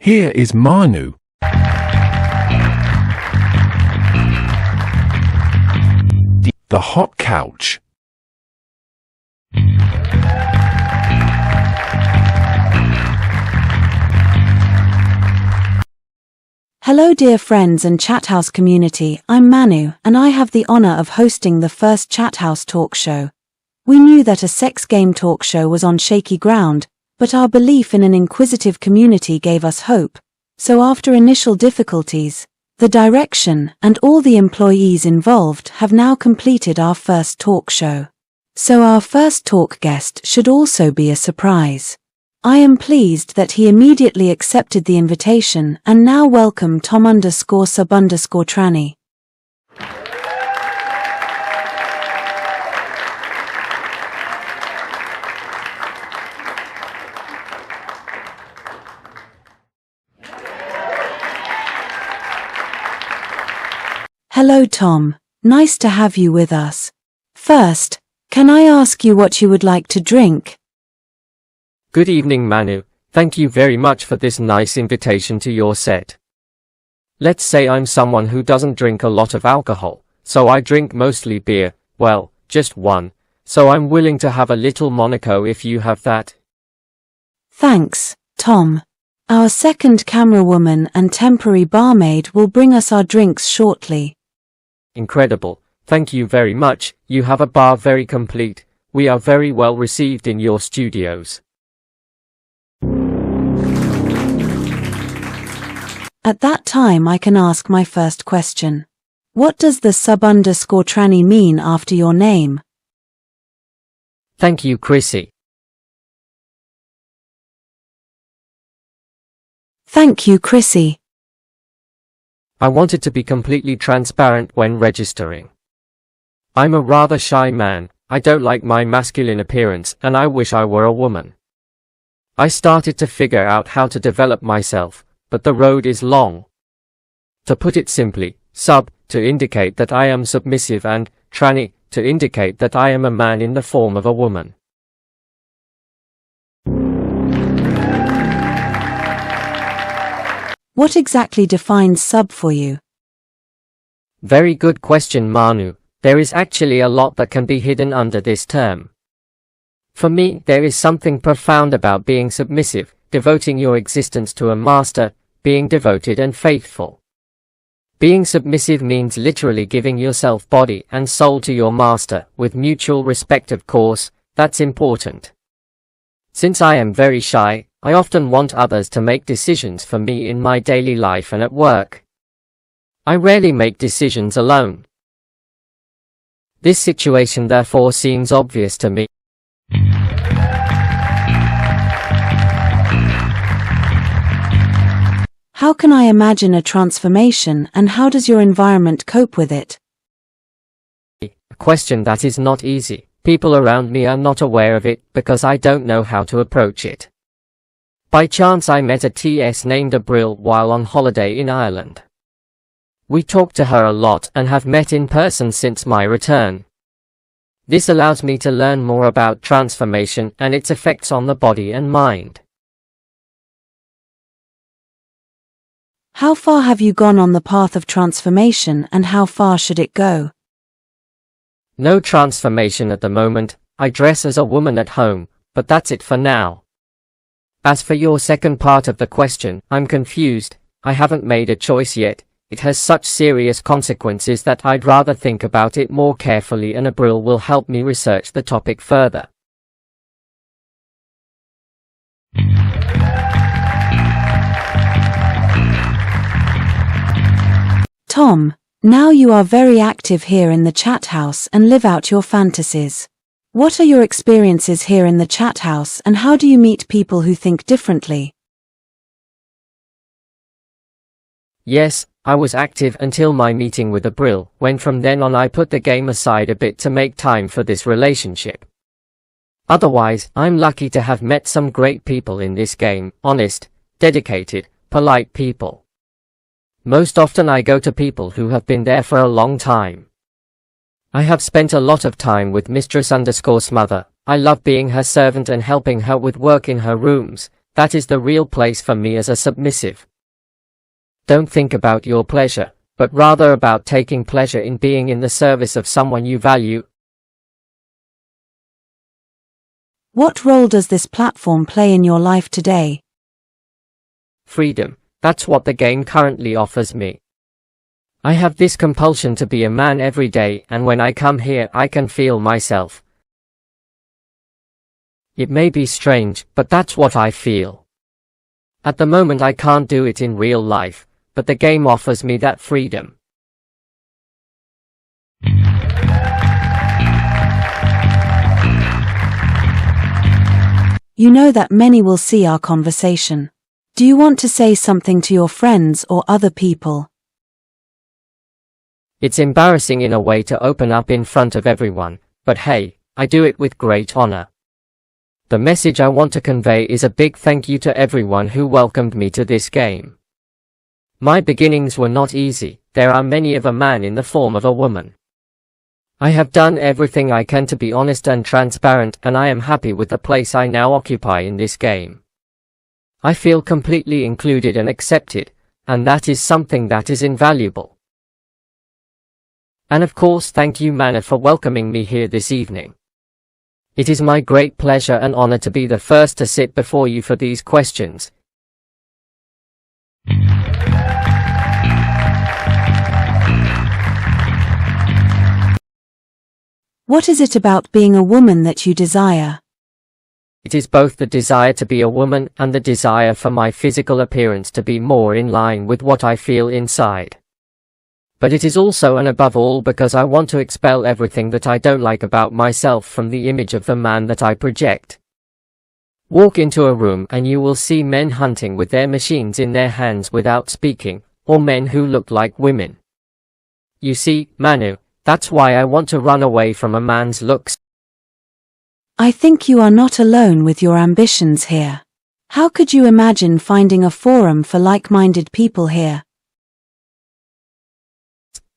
Here is Manu. The hot couch. Hello dear friends and Chathouse community, I'm Manu, and I have the honor of hosting the first Chathouse talk show. We knew that a sex game talk show was on shaky ground, but our belief in an inquisitive community gave us hope. So after initial difficulties, the direction and all the employees involved have now completed our first talk show. So our first talk guest should also be a surprise. I am pleased that he immediately accepted the invitation and now welcome Tom_sub_tranny. Hello Tom, nice to have you with us. First, can I ask you what you would like to drink? Good evening Manu, thank you very much for this nice invitation to your set. Let's say I'm someone who doesn't drink a lot of alcohol, so I drink mostly beer, well, just one, so I'm willing to have a little Monaco if you have that. Thanks, Tom. Our second camerawoman and temporary barmaid will bring us our drinks shortly. Incredible, thank you very much, you have a bar very complete, we are very well received in your studios. At that time I can ask my first question. What does the sub_tranny mean after your name? Thank you Chrissy. Thank you Chrissy. I wanted to be completely transparent when registering. I'm a rather shy man, I don't like my masculine appearance and I wish I were a woman. I started to figure out how to develop myself, but the road is long. To put it simply, sub, to indicate that I am submissive and tranny, to indicate that I am a man in the form of a woman. What exactly defines sub for you? Very good question Manu, there is actually a lot that can be hidden under this term. For me, there is something profound about being submissive, devoting your existence to a master, being devoted and faithful. Being submissive means literally giving yourself body and soul to your master, with mutual respect of course, that's important. Since I am very shy, I often want others to make decisions for me in my daily life and at work. I rarely make decisions alone. This situation therefore seems obvious to me. How can I imagine a transformation and how does your environment cope with it? A question that is not easy. People around me are not aware of it because I don't know how to approach it. By chance I met a TS named Abril while on holiday in Ireland. We talked to her a lot and have met in person since my return. This allows me to learn more about transformation and its effects on the body and mind. How far have you gone on the path of transformation and how far should it go? No transformation at the moment, I dress as a woman at home, but that's it for now. As for your second part of the question, I'm confused, I haven't made a choice yet, it has such serious consequences that I'd rather think about it more carefully and Abril will help me research the topic further. Tom, now you are very active here in the chat house and live out your fantasies. What are your experiences here in the chat house and how do you meet people who think differently? Yes, I was active until my meeting with Abril, when from then on I put the game aside a bit to make time for this relationship. Otherwise, I'm lucky to have met some great people in this game, honest, dedicated, polite people. Most often I go to people who have been there for a long time. I have spent a lot of time with Mistress_Smother. I love being her servant and helping her with work in her rooms. That is the real place for me as a submissive. Don't think about your pleasure, but rather about taking pleasure in being in the service of someone you value. What role does this platform play in your life today? Freedom. That's what the game currently offers me. I have this compulsion to be a man every day, and when I come here I can feel myself. It may be strange, but that's what I feel. At the moment I can't do it in real life, but the game offers me that freedom. You know that many will see our conversation. Do you want to say something to your friends or other people? It's embarrassing in a way to open up in front of everyone, but hey, I do it with great honor. The message I want to convey is a big thank you to everyone who welcomed me to this game. My beginnings were not easy. There are many of a man in the form of a woman. I have done everything I can to be honest and transparent, and I am happy with the place I now occupy in this game. I feel completely included and accepted, and that is something that is invaluable. And of course, thank you Manu for welcoming me here this evening. It is my great pleasure and honor to be the first to sit before you for these questions. What is it about being a woman that you desire? It is both the desire to be a woman and the desire for my physical appearance to be more in line with what I feel inside. But it is also and above all because I want to expel everything that I don't like about myself from the image of the man that I project. Walk into a room and you will see men hunting with their machines in their hands without speaking, or men who look like women. You see, Manu, that's why I want to run away from a man's looks. I think you are not alone with your ambitions here. How could you imagine finding a forum for like-minded people here?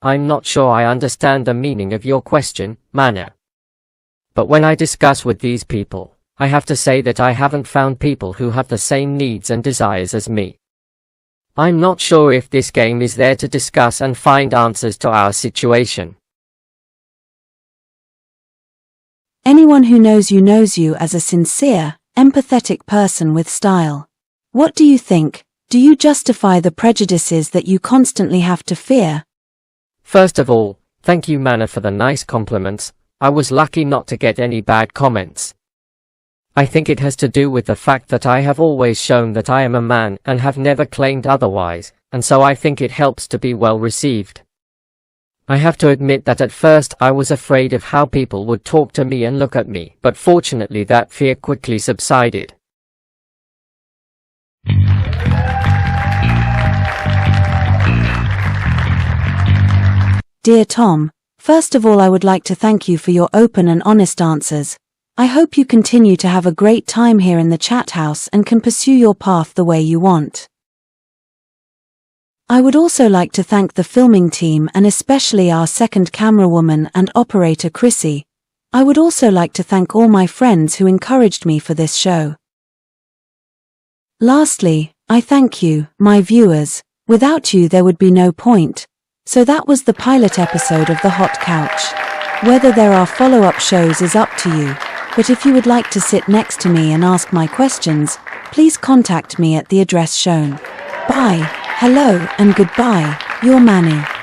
I'm not sure I understand the meaning of your question, Manu. But when I discuss with these people, I have to say that I haven't found people who have the same needs and desires as me. I'm not sure if this game is there to discuss and find answers to our situation. Anyone who knows you as a sincere, empathetic person with style. What do you think? Do you justify the prejudices that you constantly have to fear? First of all, thank you Manu for the nice compliments. I was lucky not to get any bad comments. I think it has to do with the fact that I have always shown that I am a man and have never claimed otherwise, and so I think it helps to be well received. I have to admit that at first I was afraid of how people would talk to me and look at me, but fortunately that fear quickly subsided. Dear Tom, first of all I would like to thank you for your open and honest answers. I hope you continue to have a great time here in the chat house and can pursue your path the way you want. I would also like to thank the filming team and especially our second camerawoman and operator Chrissy. I would also like to thank all my friends who encouraged me for this show. Lastly, I thank you, my viewers. Without you there would be no point. So that was the pilot episode of The Hot Couch. Whether there are follow-up shows is up to you, but if you would like to sit next to me and ask my questions, please contact me at the address shown. Bye. Hello and goodbye, your Manu.